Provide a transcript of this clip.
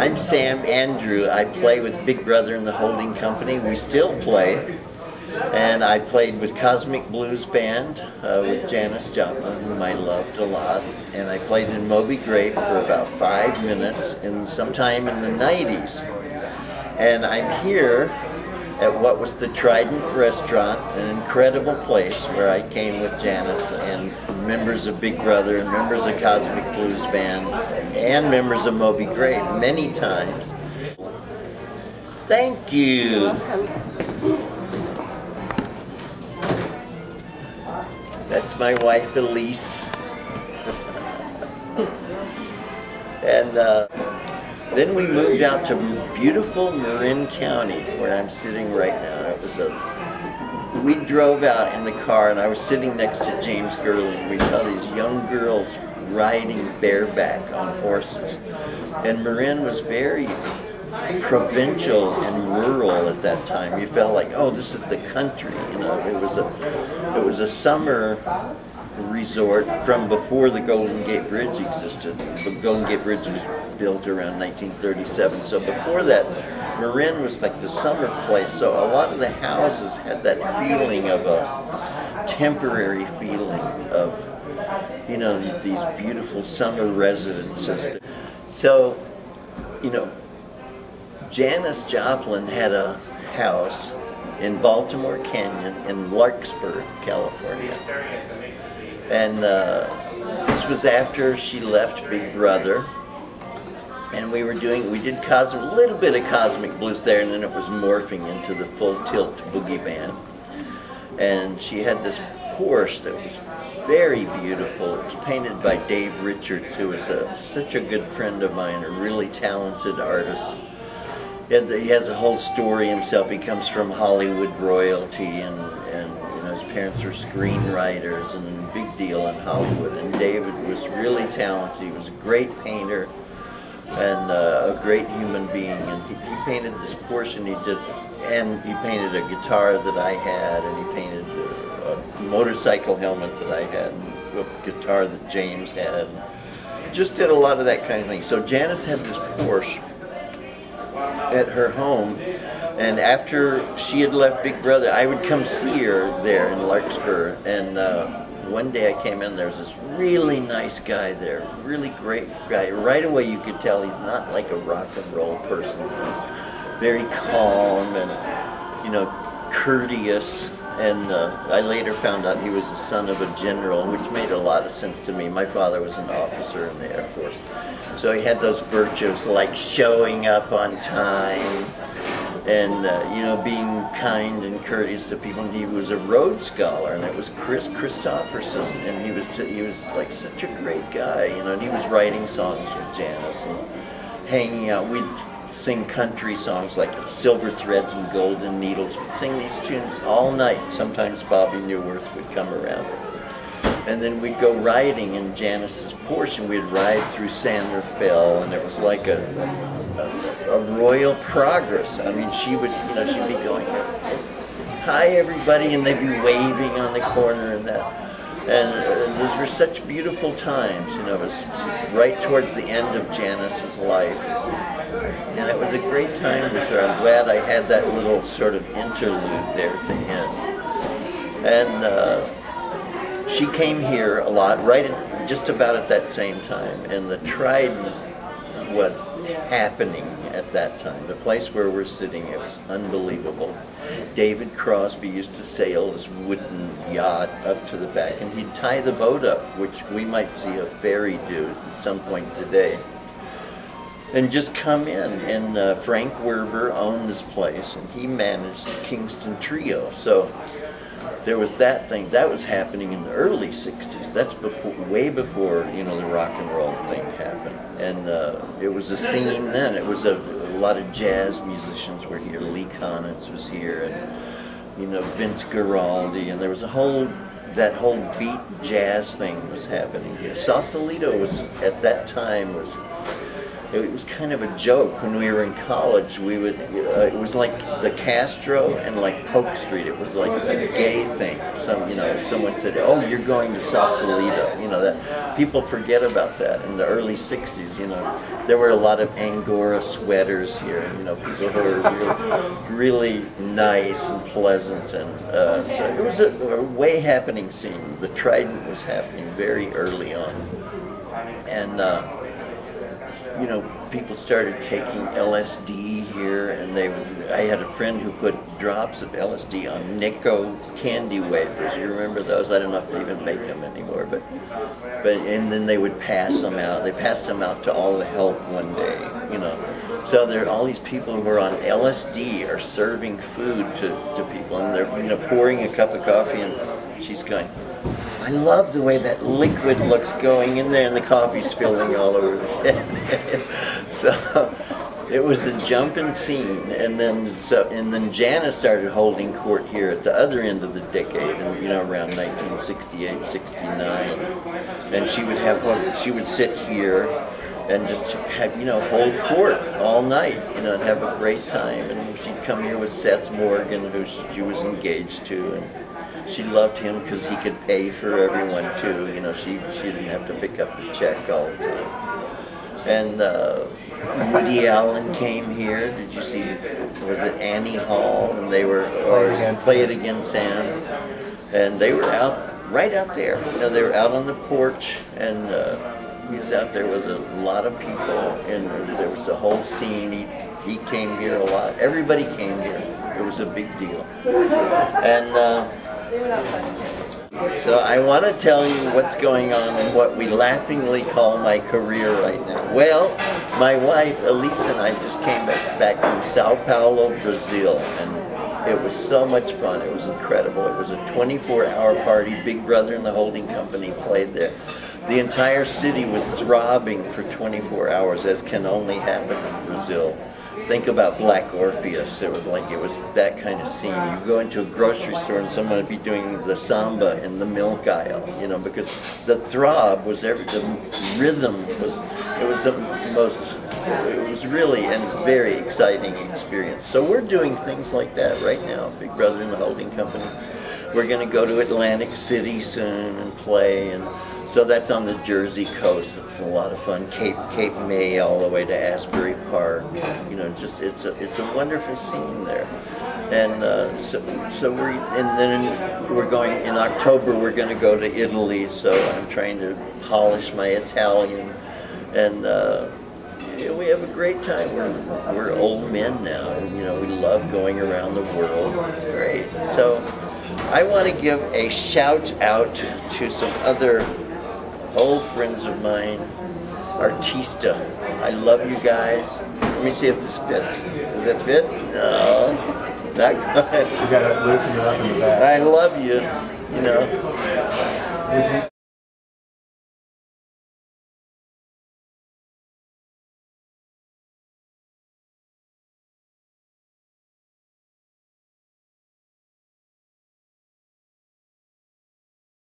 I'm Sam Andrew. I play with Big Brother and the Holding Company. We still play. And I played with Cosmic Blues Band with Janis Joplin, whom I loved a lot. And I played in Moby Grape for about 5 minutes sometime in the 90s. And I'm here at what was the Trident Restaurant, an incredible place where I came with Janis and members of Big Brother and members of Cosmic Blues Band and members of Moby Grape many times. Thank you. You're welcome. That's my wife Elise. And then we moved out to beautiful Marin County, where I'm sitting right now. We drove out in the car, and I was sitting next to James Gerling. We saw these young girls riding bareback on horses. And Marin was very provincial and rural at that time. You felt like, oh, this is the country. You know, it was a summer resort from before the Golden Gate Bridge existed. The Golden Gate Bridge was built around 1937. So before that, Marin was like the summer place. So a lot of the houses had that feeling of a temporary feeling of, you know, these beautiful summer residences. So, you know, Janis Joplin had a house in Baltimore Canyon in Larkspur, California. And this was after she left Big Brother. And we did a little bit of Cosmic Blues there, and then it was morphing into the Full Tilt Boogie Band. And she had this Porsche that was very beautiful. It was painted by Dave Richards, who was such a good friend of mine, a really talented artist. He has a whole story himself. He comes from Hollywood royalty, and you know, his parents were screenwriters and a big deal in Hollywood. And David was really talented. He was a great painter and a great human being. And he painted this Porsche, and he painted a guitar that I had, and he painted a motorcycle helmet that I had, and a guitar that James had. Just did a lot of that kind of thing. So Janis had this Porsche at her home, and after she had left Big Brother, I would come see her there in Larkspur. And one day I came in, there was this really nice guy there, really great guy. Right away you could tell he's not like a rock and roll person. He's very calm and, you know, courteous. And I later found out he was the son of a general, which made a lot of sense to me. My father was an officer in the Air Force. So he had those virtues like showing up on time and, you know, being kind and courteous to people. And he was a Rhodes Scholar, and it was Kris Kristofferson. And he was like such a great guy, you know, and he was writing songs with Janis and hanging out. We'd sing country songs like Silver Threads and Golden Needles. We'd sing these tunes all night. Sometimes Bobby Newworth would come around. And then we'd go riding in Janis's Porsche, and we'd ride through San Rafael, and it was like a royal progress. I mean, she would, you know, she'd be going, hi everybody, and they'd be waving on the corner and that. And those were such beautiful times, you know. It was right towards the end of Janis's life. And it was a great time with her. I'm glad I had that little sort of interlude there to end. And she came here a lot, just about at that same time. And the Trident was happening at that time. The place where we're sitting, it was unbelievable. David Crosby used to sail this wooden yacht up to the back, and he'd tie the boat up, which we might see a ferry do at some point today, and just come in. And Frank Werber owned this place, and he managed the Kingston Trio. So there was that thing that was happening in the early '60s. That's way before, you know, the rock and roll thing happened. And it was a scene then. It was a lot of jazz musicians were here. Lee Konitz was here, and, you know, Vince Guaraldi, and there was that whole beat jazz thing was happening here. Sausalito was at that time was it was kind of a joke when we were in college. We would, it was like the Castro and like Polk Street. It was like a gay thing. Someone said, "Oh, you're going to Sausalito." That people forget about that. In the early '60s, there were a lot of Angora sweaters here. People who were really nice and pleasant, and so it was a way happening scene. The Trident was happening very early on, and people started taking LSD here, and I had a friend who put drops of LSD on Nico candy wafers. You remember those? I don't know if they even make them anymore, but and then they would pass them out. They passed them out to all the help one day, So there are all these people who are on LSD are serving food to people, and they're pouring a cup of coffee, and she's going, "I love the way that liquid looks going in there, and the coffee spilling all over the set." So it was a jumping scene, and then Janis started holding court here at the other end of the decade, and around 1968, 69, and she would sit here and just have, hold court all night, and have a great time. And she'd come here with Seth Morgan, who she was engaged to, and she loved him because he could pay for everyone too. She didn't have to pick up the check all the time. And Woody Allen came here. Did you see? Was it Annie Hall? And they were, or Play It Again, Sam. And they were right out there. They were out on the porch, and he was out there with a lot of people, and there was a whole scene. He came here a lot. Everybody came here. It was a big deal. And so I want to tell you what's going on in what we laughingly call my career right now. Well, my wife Elisa and I just came back from Sao Paulo, Brazil, and it was so much fun. It was incredible. It was a 24-hour party. Big Brother and the Holding Company played there. The entire city was throbbing for 24 hours, as can only happen in Brazil. Think about Black Orpheus. It was that kind of scene. You go into a grocery store and someone would be doing the samba in the milk aisle, because the throb was the rhythm was, it was really a very exciting experience. So we're doing things like that right now, Big Brother and the Holding Company. We're going to go to Atlantic City soon and play, and so that's on the Jersey coast. It's a lot of fun. Cape May all the way to Asbury Park. It's a wonderful scene there. And then we're going in October. We're going to go to Italy. So I'm trying to polish my Italian, and we have a great time. We're old men now, and we love going around the world. It's great. So I want to give a shout out to some other old friends of mine, Artista. I love you guys. Let me see if this fits. Does it fit? No. Not good. You gotta loosen it up in the back. I love you,